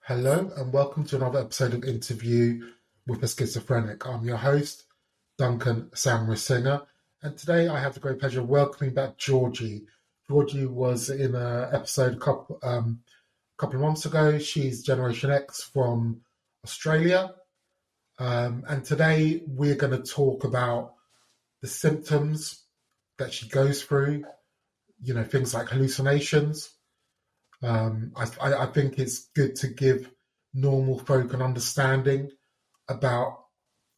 Hello and welcome to another episode of Interview with a Schizophrenic. I'm your host, Duncan Singer, and today I have the great pleasure of welcoming back Georgie. Georgie was in an episode a couple of months ago. She's Generation X from Australia, and today we're going to talk about the symptoms that she goes through, things like hallucinations. I think it's good to give normal folk an understanding about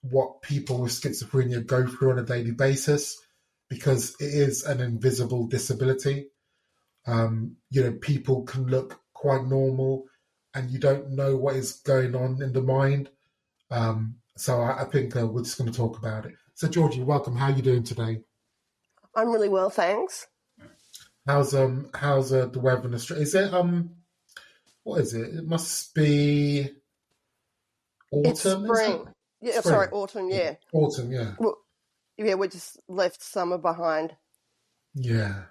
what people with schizophrenia go through on a daily basis, because it is an invisible disability. People can look quite normal and you don't know what is going on in the mind. So I think we're just going to talk about it. So Georgie, welcome. How are you doing today? I'm really well, thanks. How's the weather in Australia? Is it what is it? It must be autumn. It's spring. Yeah, Spring. sorry, autumn. Yeah, autumn. Yeah. Well, yeah, we just left summer behind. Yeah,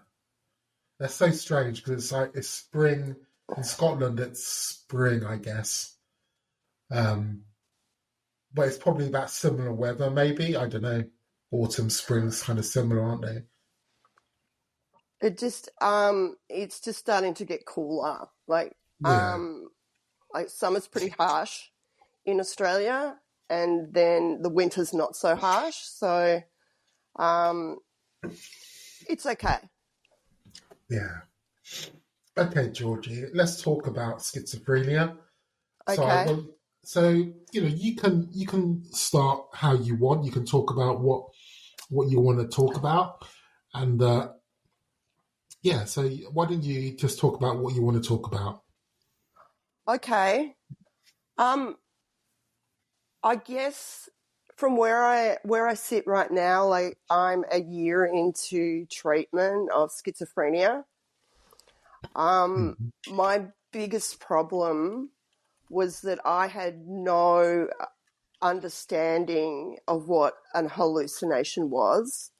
that's so strange because it's spring in Scotland. It's spring, I guess. But it's probably about similar weather. Maybe, I don't know. Autumn, spring's kind of similar, aren't they? It's just starting to get cooler. Like summer's pretty harsh in Australia, and then the winter's not so harsh. So, it's okay. Yeah. Okay, Georgie. Let's talk about schizophrenia. Okay. So you can start how you want. You can talk about what you want to talk about, and so why don't you just talk about what you want to talk about? Okay. I guess from where I sit right now, like I'm a year into treatment of schizophrenia. My biggest problem was that I had no understanding of what an hallucination was.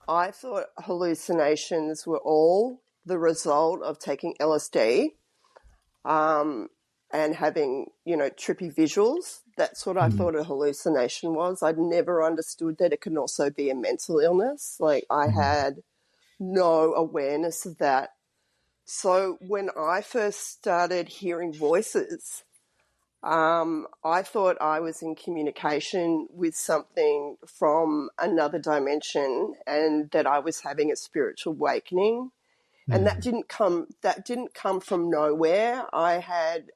I thought hallucinations were all the result of taking LSD and having, trippy visuals. That's what I thought a hallucination was. I'd never understood that it can also be a mental illness. Like I had no awareness of that. So when I first started hearing voices, I thought I was in communication with something from another dimension and that I was having a spiritual awakening. And that didn't come from nowhere. I had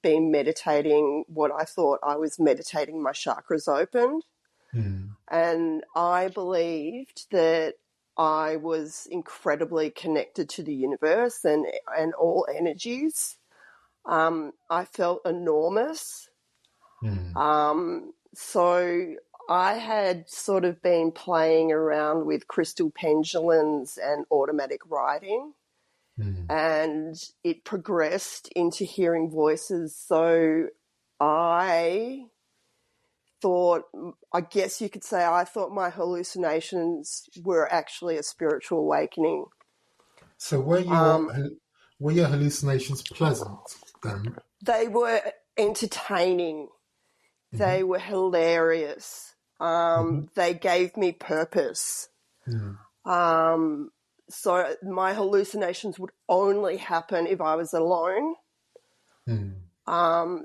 been meditating what I thought I was meditating my chakras opened. And I believed that I was incredibly connected to the universe and all energies. I felt enormous. So I had sort of been playing around with crystal pendulums and automatic writing, and it progressed into hearing voices. So I thought, I guess you could say, I thought my hallucinations were actually a spiritual awakening. So were your hallucinations pleasant then? They were entertaining. They were hilarious. They gave me purpose. So my hallucinations would only happen if I was alone.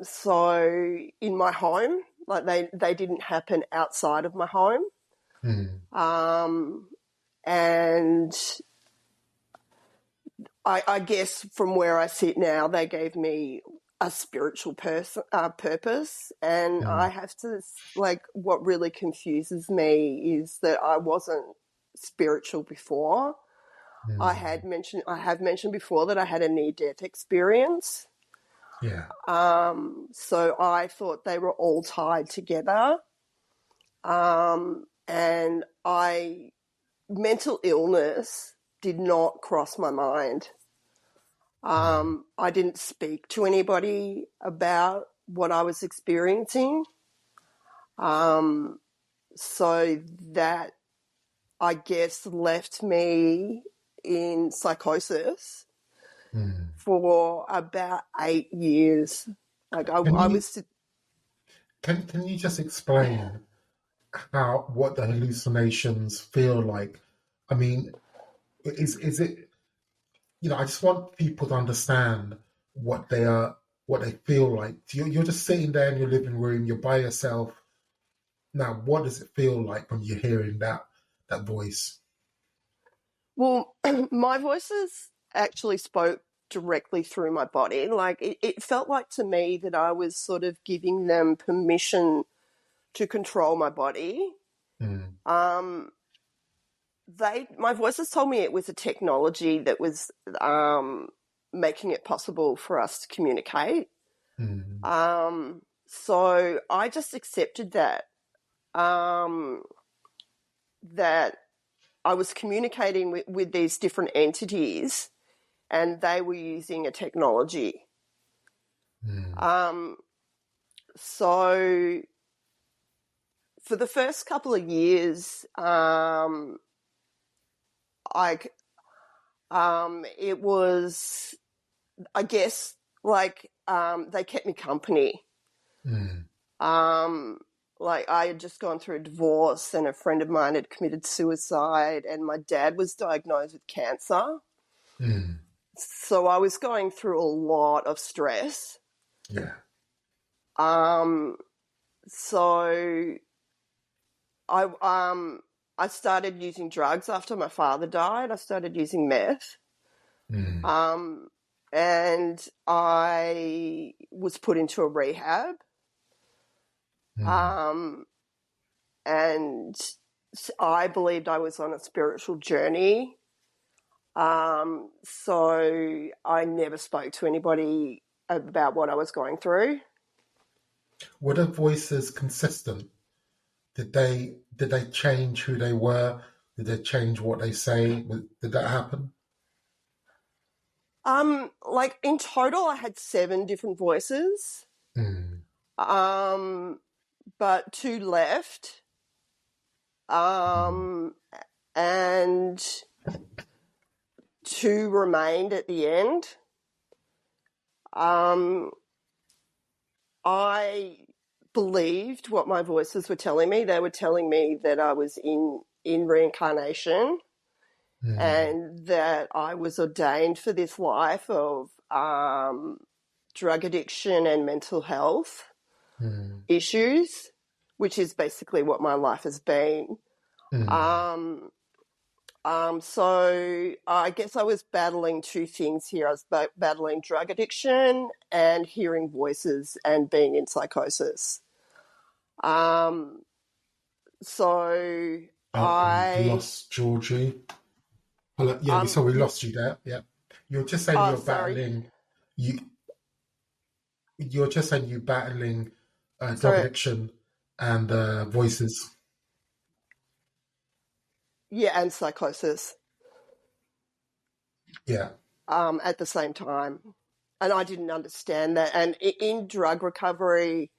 So in my home, like they didn't happen outside of my home. And I guess from where I sit now, they gave me a spiritual purpose. And I have to, like, what really confuses me is that I wasn't spiritual before. I have mentioned before that I had a near-death experience. Yeah. So I thought they were all tied together. And mental illness did not cross my mind. I didn't speak to anybody about what I was experiencing. So that, I guess, left me in psychosis for about 8 years. Like Can I you was, can you just explain what the hallucinations feel like? I mean, is it, I just want people to understand what they are, what they feel like. You're just sitting there in your living room, you're by yourself. Now, what does it feel like when you're hearing that voice? well, my voices actually spoke directly through my body. Like it felt like to me that I was sort of giving them permission to control my body. Mm, My voices told me it was a technology that was making it possible for us to communicate. mm, So I just accepted that I was communicating with these different entities, and they were using a technology. mm, So for the first couple of years, I it was, I guess, like they kept me company. mm, Like I had just gone through a divorce, and a friend of mine had committed suicide, and my dad was diagnosed with cancer. mm. So I was going through a lot of stress. Yeah. Um, so I started using drugs after my father died. I started using meth. Mm, Um, and I was put into a rehab. mm. Um, and I believed I was on a spiritual journey. So I never spoke to anybody about what I was going through. Were the voices consistent? Did they change who they were? Did they change what they say? Did that happen? Like in total, I had 7 different voices. Mm, Um, but 2 left. mm, Um, and 2 remained at the end. Um, I believed what my voices were telling me. They were telling me that I was in reincarnation, mm, and that I was ordained for this life of drug addiction and mental health mm, issues, which is basically what my life has been. mm. Um, so I guess I was battling 2 things here. I was battling drug addiction and hearing voices and being in psychosis. Um, so We I, lost Georgie. Hello, yeah, we lost you there. Yeah, you're just saying oh, you're sorry, battling. You you're just saying you're battling drug sorry, addiction and voices. yeah, and psychosis Yeah. at the same time. And I didn't understand that. And in drug recovery,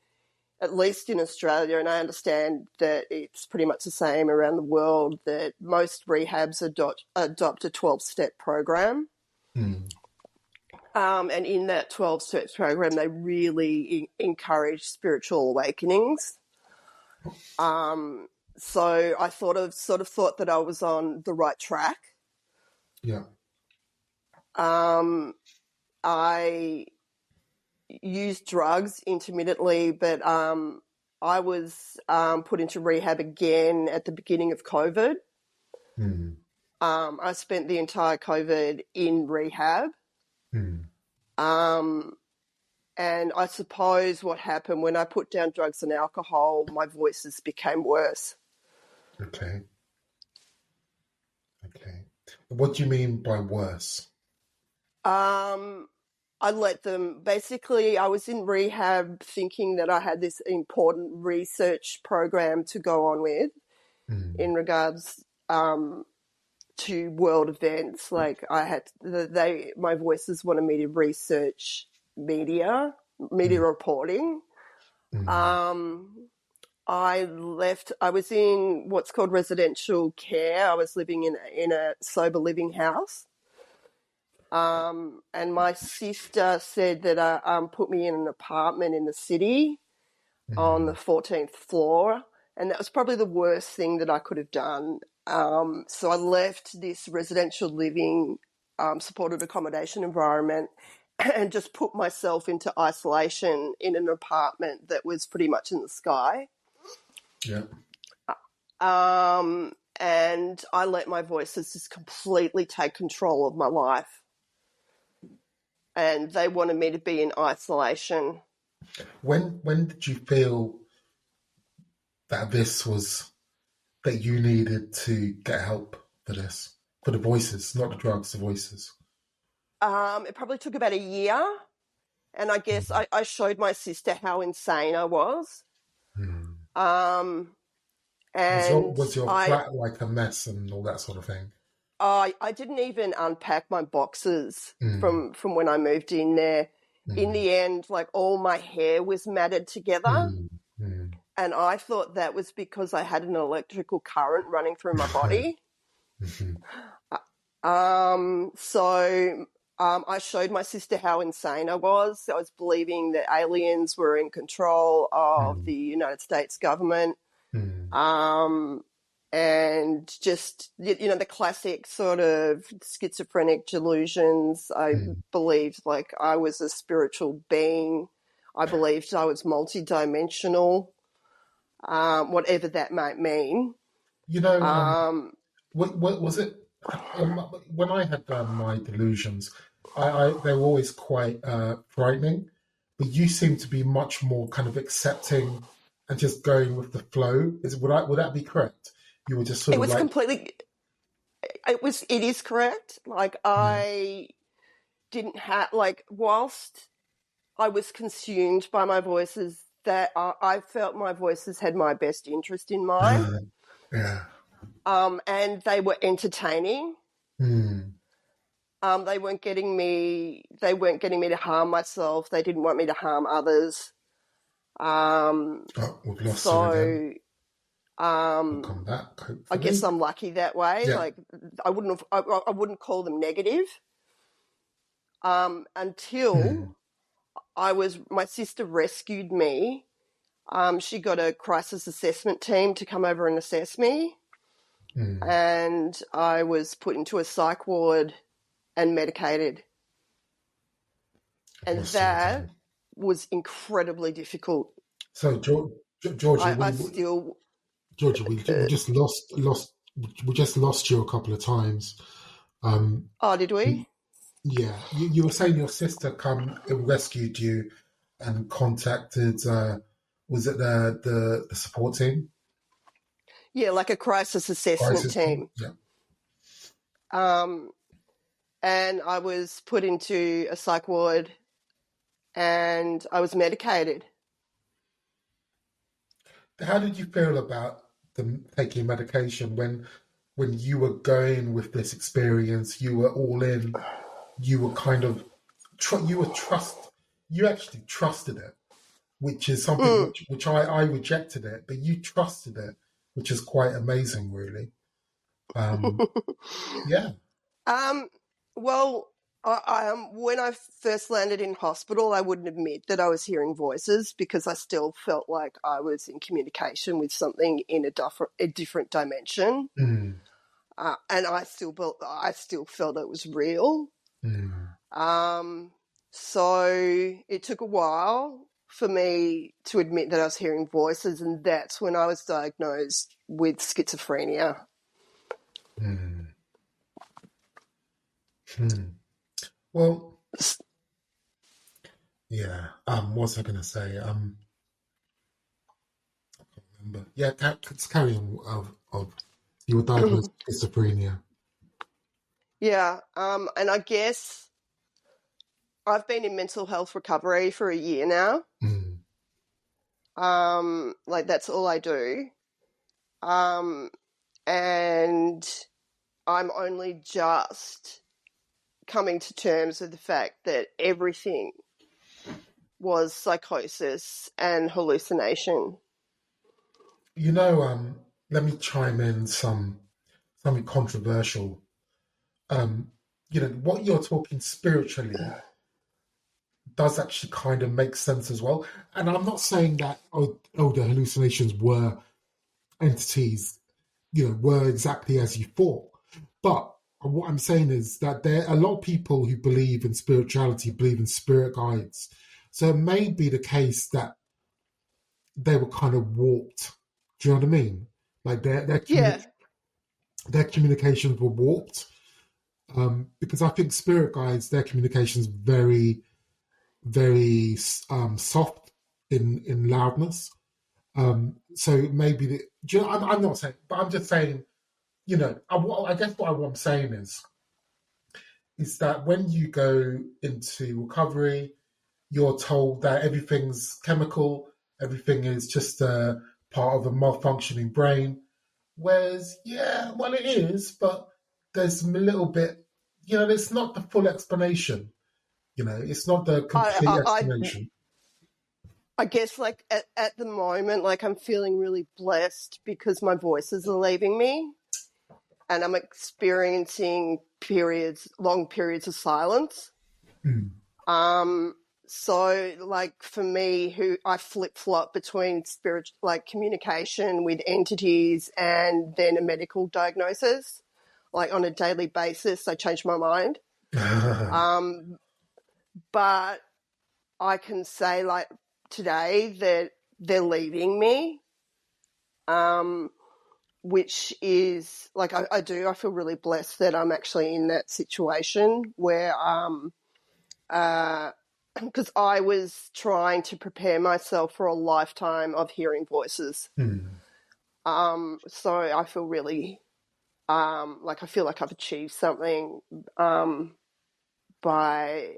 at least in Australia, and I understand that it's pretty much the same around the world, that most rehabs adopt a 12-step program. Mm, And in that 12-step program, they really encourage spiritual awakenings. So I sort of thought that I was on the right track. yeah. Um, I used drugs intermittently, but I was put into rehab again at the beginning of COVID. Mm, I spent the entire COVID in rehab. mm. Um, and I suppose what happened when I put down drugs and alcohol, my voices became worse. Okay. Okay. What do you mean by worse? Um, I let them, basically, I was in rehab thinking that I had this important research program to go on with Mm, in regards to world events. Like I had, my voices wanted me to research media mm, reporting. mm, Um, I was in what's called residential care. I was living in a sober living house. And my sister said that put me in an apartment in the city on the 14th floor, and that was probably the worst thing that I could have done. So I left this residential living supported accommodation environment and just put myself into isolation in an apartment that was pretty much in the sky. Yeah. And I let my voices just completely take control of my life. And they wanted me to be in isolation. When did you feel that that you needed to get help for this? For the voices, not the drugs, the voices. It probably took about a year. And I guess I showed my sister how insane I was. And Was your flat like a mess and all that sort of thing? I didn't even unpack my boxes from when I moved in there. In the end, like all my hair was matted together. And I thought that was because I had an electrical current running through my body. I showed my sister how insane I was. I was believing that aliens were in control of the United States government. And just, the classic sort of schizophrenic delusions. I believed like I was a spiritual being. I believed I was multidimensional, whatever that might mean. What was it? When I had my delusions, they were always quite frightening, but you seem to be much more kind of accepting and just going with the flow. Would that be correct? You were just sort of like it is correct. Like I didn't have, like, whilst I was consumed by my voices, that I felt my voices had my best interest in mind. Yeah. And they were entertaining. They weren't getting me to harm myself. They didn't want me to harm others. We've lost you again. We'll come back, hopefully. I guess I'm lucky that way. Yeah. Like I wouldn't call them negative. Until my sister rescued me. She got a crisis assessment team to come over and assess me. And I was put into a psych ward and medicated. And that was incredibly difficult. So, Georgie, we just lost you a couple of times. Did we? Yeah, you were saying your sister rescued you and contacted. Was it the support team? Yeah, like a crisis assessment team. Yeah. And I was put into a psych ward and I was medicated. How did you feel about taking medication when you were going with this experience? You were all in. You were kind of you actually trusted it, which is something which I rejected it, but you trusted it, which is quite amazing, really. Yeah. Well, when I first landed in hospital, I wouldn't admit that I was hearing voices because I still felt like I was in communication with something in a different dimension. And I still felt it was real. So it took a while for me to admit that I was hearing voices, and that's when I was diagnosed with schizophrenia. Well, yeah. What was I going to say? I can't remember. Yeah, let's carry on. Of you were diagnosed with schizophrenia. Yeah, and I guess I've been in mental health recovery for a year now. Like that's all I do. And I'm only just coming to terms with the fact that everything was psychosis and hallucination. Let me chime in something controversial. what you're talking spiritually does actually kind of make sense as well. And I'm not saying that the hallucinations were entities, were exactly as you thought. But what I'm saying is that there are a lot of people who believe in spirituality, believe in spirit guides. So it may be the case that they were kind of warped. Do you know what I mean? Like their communications were warped. Because I think spirit guides, their communications very, very soft in loudness. So maybe I'm not saying, but I'm just saying, I guess what I'm saying is that when you go into recovery, you're told that everything's chemical, everything is just a part of a malfunctioning brain. Whereas, yeah, well, it is, but there's a little bit, it's not the full explanation. It's not the complete explanation. I guess like at the moment, like I'm feeling really blessed because my voices are leaving me and I'm experiencing long periods of silence. So like for me, who I flip-flop between like communication with entities and then a medical diagnosis, like on a daily basis, I change my mind. But I can say like today that they're leaving me, which is like I feel really blessed that I'm actually in that situation where because I was trying to prepare myself for a lifetime of hearing voices. So I feel really like I feel like I've achieved something by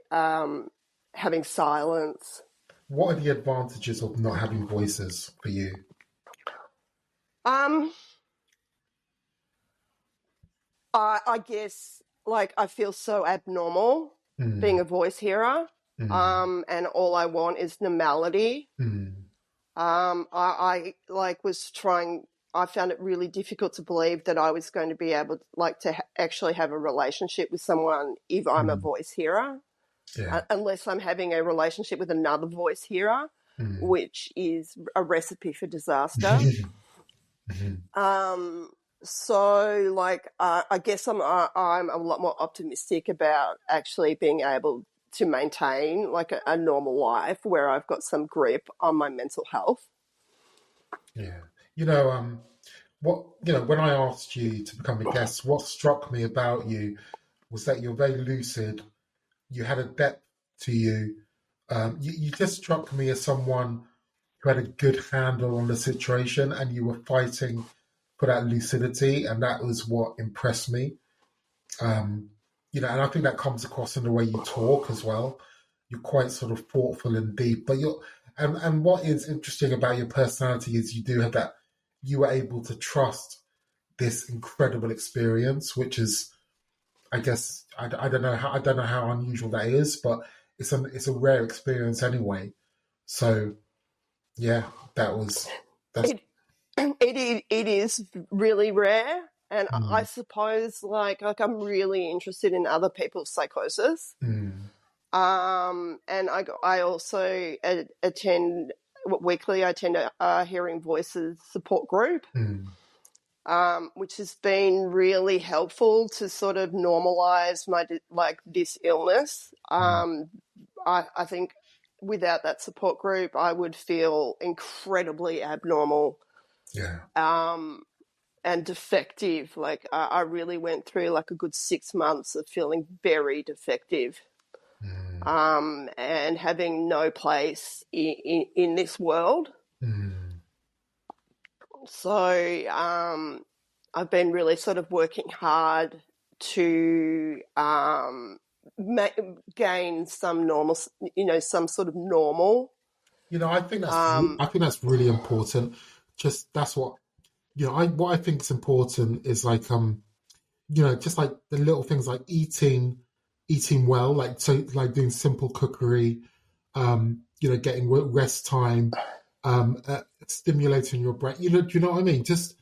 having silence. What are the advantages of not having voices for you? I guess like I feel so abnormal being a voice hearer. And all I want is normality. I like was trying. I found it really difficult to believe that I was going to be able to actually have a relationship with someone if I'm a voice hearer, unless I'm having a relationship with another voice hearer, which is a recipe for disaster. So like I guess I'm a lot more optimistic about actually being able to maintain like a normal life where I've got some grip on my mental health. Yeah. When I asked you to become a guest, what struck me about you was that you're very lucid. You had a depth to you. You just struck me as someone who had a good handle on the situation and you were fighting for that lucidity, and that was what impressed me. And I think that comes across in the way you talk as well. You're quite sort of thoughtful and deep, but and what is interesting about your personality is you do have that. You were able to trust this incredible experience, which is, I guess, I don't know how unusual that is, but it's a rare experience anyway. So, yeah, that's. It is really rare, and I suppose like I'm really interested in other people's psychosis. And I also attend weekly. I attend a Hearing Voices support group, which has been really helpful to sort of normalize this illness. I think without that support group, I would feel incredibly abnormal. Yeah. And defective. Like I really went through like a good 6 months of feeling very defective. And having no place in this world. So I've been really sort of working hard to gain some normal, some sort of normal. I think that's really important. Just that's what what I think is important is like just like the little things like eating well, like doing simple cookery, getting rest time, stimulating your brain. Do you know what I mean? Just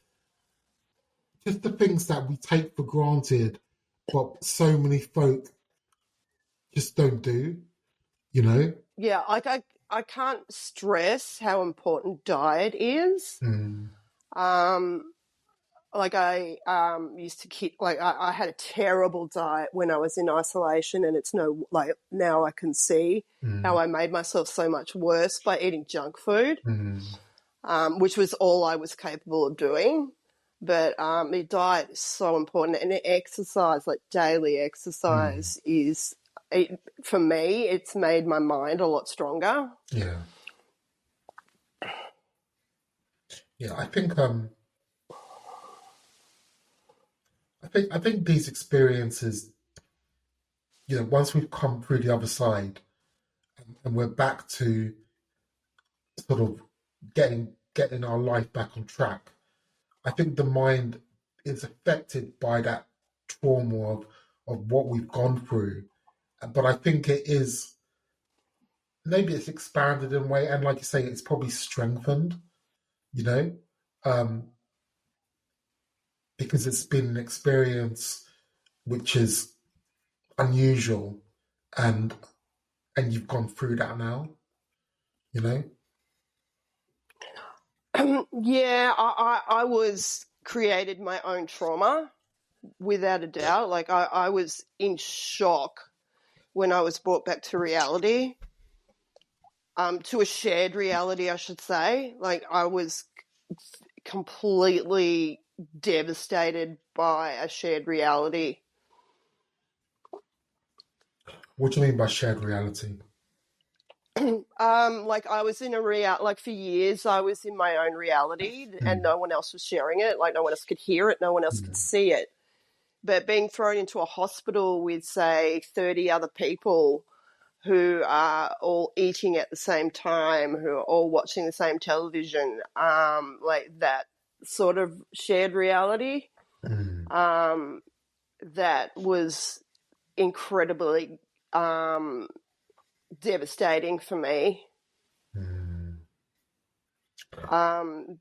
the things that we take for granted but so many folk just don't do, you know? Yeah, like I can't stress how important diet is. Mm, Like I used to keep like I had a terrible diet when I was in isolation, and it's no like now I can see mm, how I made myself so much worse by eating junk food, mm, which was all I was capable of doing. But the diet is so important, and exercise, like daily mm. exercise, is for me. It's made my mind a lot stronger. Yeah. Yeah, I think these experiences, once we've come through the other side and we're back to sort of getting our life back on track, I think the mind is affected by that trauma of what we've gone through. But I think it is maybe it's expanded in a way, and like you say, it's probably strengthened, you know, um, because it's been an experience which is unusual, and you've gone through that now, you know. Yeah, I was created my own trauma without a doubt. Like I was in shock when I was brought back to reality, to a shared reality, I should say. Like I was completely devastated by a shared reality. What do you mean by shared reality? Like I was in a like for years I was in my own reality, and Mm, no one else was sharing it. Like no one else could hear it, no one else could mm, see it. But being thrown into a hospital with, say, 30 other people who are all eating at the same time, who are all watching the same television, like that sort of shared reality, mm, um, that was incredibly devastating for me, mm.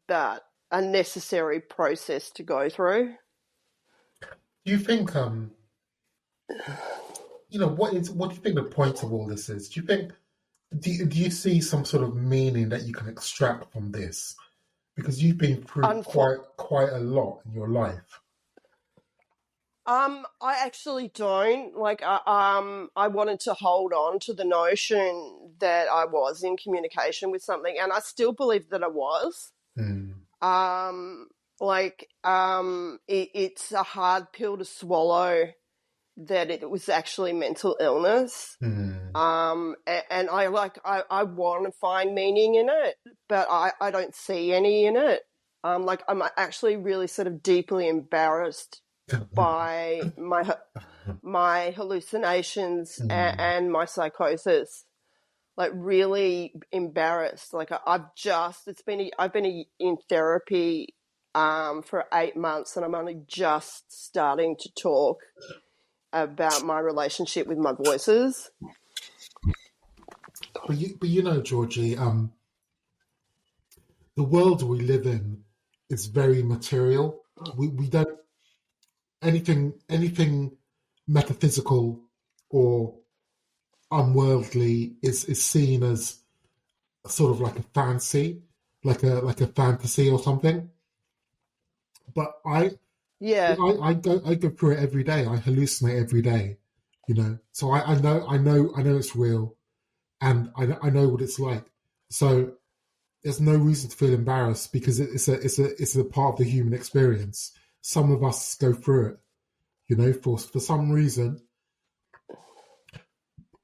but a necessary process to go through. Do you think what do you think the point of all this is? Do you think do you see some sort of meaning that you can extract from this? Because you've been through Unfor- quite a lot in your life. I actually don't. Like, I wanted to hold on to the notion that I was in communication with something, and I still believe that I was. Mm, Um, it's a hard pill to swallow that it was actually mental illness. mm, And I want to find meaning in it, but I don't see any in it. Like, I'm actually really sort of deeply embarrassed by my hallucinations mm, and my psychosis. Like really embarrassed. Like I've been in therapy for 8 months, and I'm only just starting to talk about my relationship with my voices. but you know, Georgie, the world we live in is very material. We don't anything metaphysical or unworldly is seen as sort of like a fancy, like a fantasy or something. But Yeah, I go through it every day. I hallucinate every day, So I know it's real, and I know what it's like. So there's no reason to feel embarrassed because it's a part of the human experience. Some of us go through it, for some reason.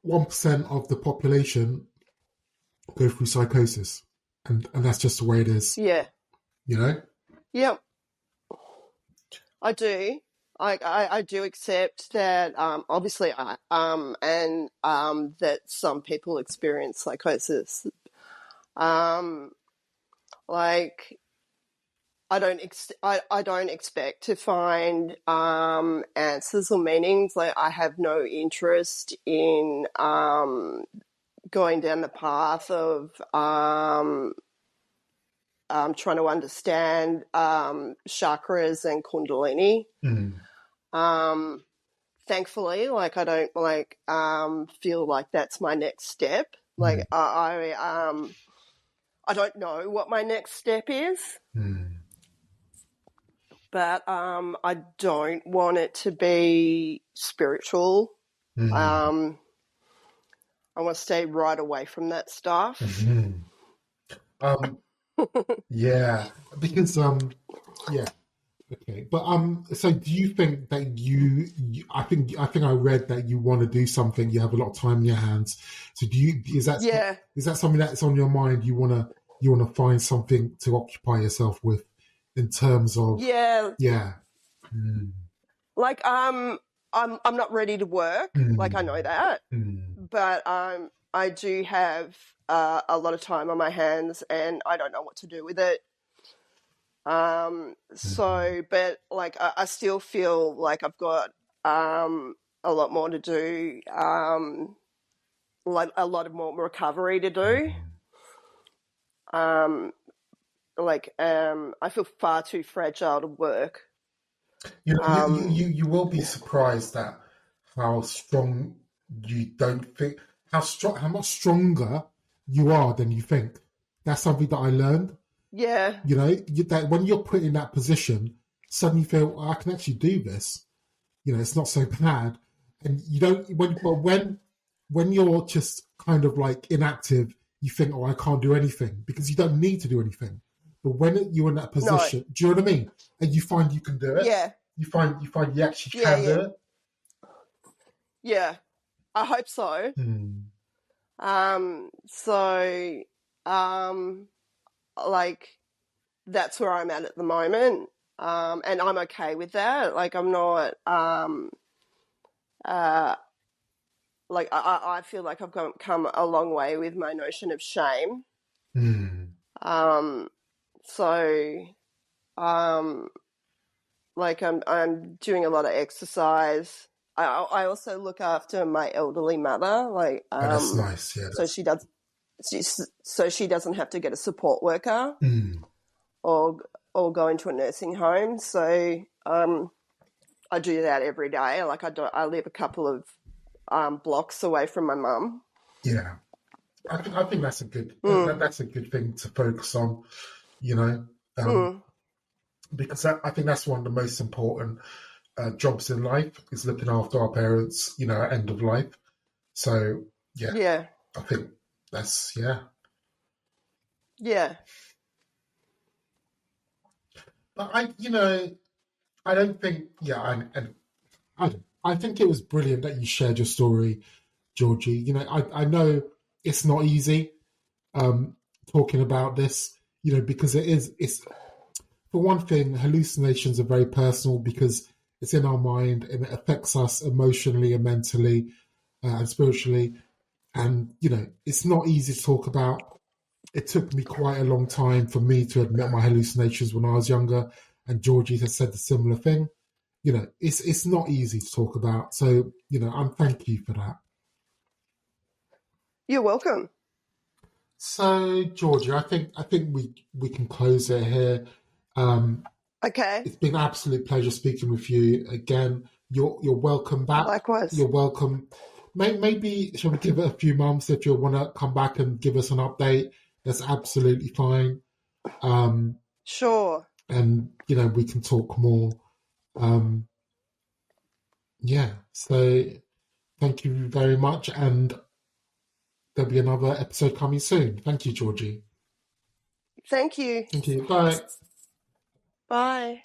1% of the population go through psychosis, and that's just the way it is, yeah, you know. yeah. I do. I do accept that. Obviously, that some people experience psychosis. Um, like I don't expect to find answers or meanings. Like I have no interest in going down the path of trying to understand chakras and kundalini. Mm, Um, thankfully, like I don't like feel like that's my next step. Like I don't know what my next step is, but I don't want it to be spiritual. I want to stay right away from that stuff. Yeah, because yeah. Okay, but so do you think that I think I read that you want to do something. You have a lot of time in your hands. So is that something that's on your mind? You wanna find something to occupy yourself with, in terms of yeah. Like I'm not ready to work. Like I know that, but I do have a lot of time on my hands, and I don't know what to do with it. So, but like I still feel like I've got a lot more to do, like a lot of more recovery to do. I feel far too fragile to work. You know, you will be surprised at how strong you don't think, how much stronger you are than you think. That's something that I learned. Yeah. You know, that when you're put in that position, suddenly you feel, I can actually do this. You know, it's not so bad. And you don't, when you're just kind of like inactive, you think, oh, I can't do anything, because you don't need to do anything. But when you're in that position, do you know what I mean? And you find you can do it. Yeah. You find you actually can do it. Yeah. I hope so. Like that's where I'm at the moment. And I'm okay with that. Like I'm not like I feel like I've come a long way with my notion of shame. Like I'm doing a lot of exercise. I also look after my elderly mother. Like that's nice. Yeah. So she doesn't have to get a support worker or go into a nursing home. So I do that every day. Like I live a couple of blocks away from my mum. Yeah, I think that's a good that's a good thing to focus on. You know, because I think that's one of the most important jobs in life, is looking after our parents. You know, at end of life. So yeah, I think that's yeah. But I don't think I think it was brilliant that you shared your story, Georgie. You know, I know it's not easy talking about this, you know, because it's for one thing, hallucinations are very personal because it's in our mind and it affects us emotionally and mentally and spiritually. And, you know, it's not easy to talk about. It took me quite a long time for me to admit my hallucinations when I was younger. And Georgie has said the similar thing. You know, it's not easy to talk about. So, you know, I'm thank you for that. You're welcome. So, Georgie, I think we can close it here. Okay. It's been an absolute pleasure speaking with you again. You're welcome back. Likewise. You're welcome. Maybe shall we give it a few months if you want to come back and give us an update? That's absolutely fine. Sure. And you know, we can talk more. Yeah. So thank you very much, and there'll be another episode coming soon. Thank you, Georgie. Thank you. Thank you. Bye. Bye.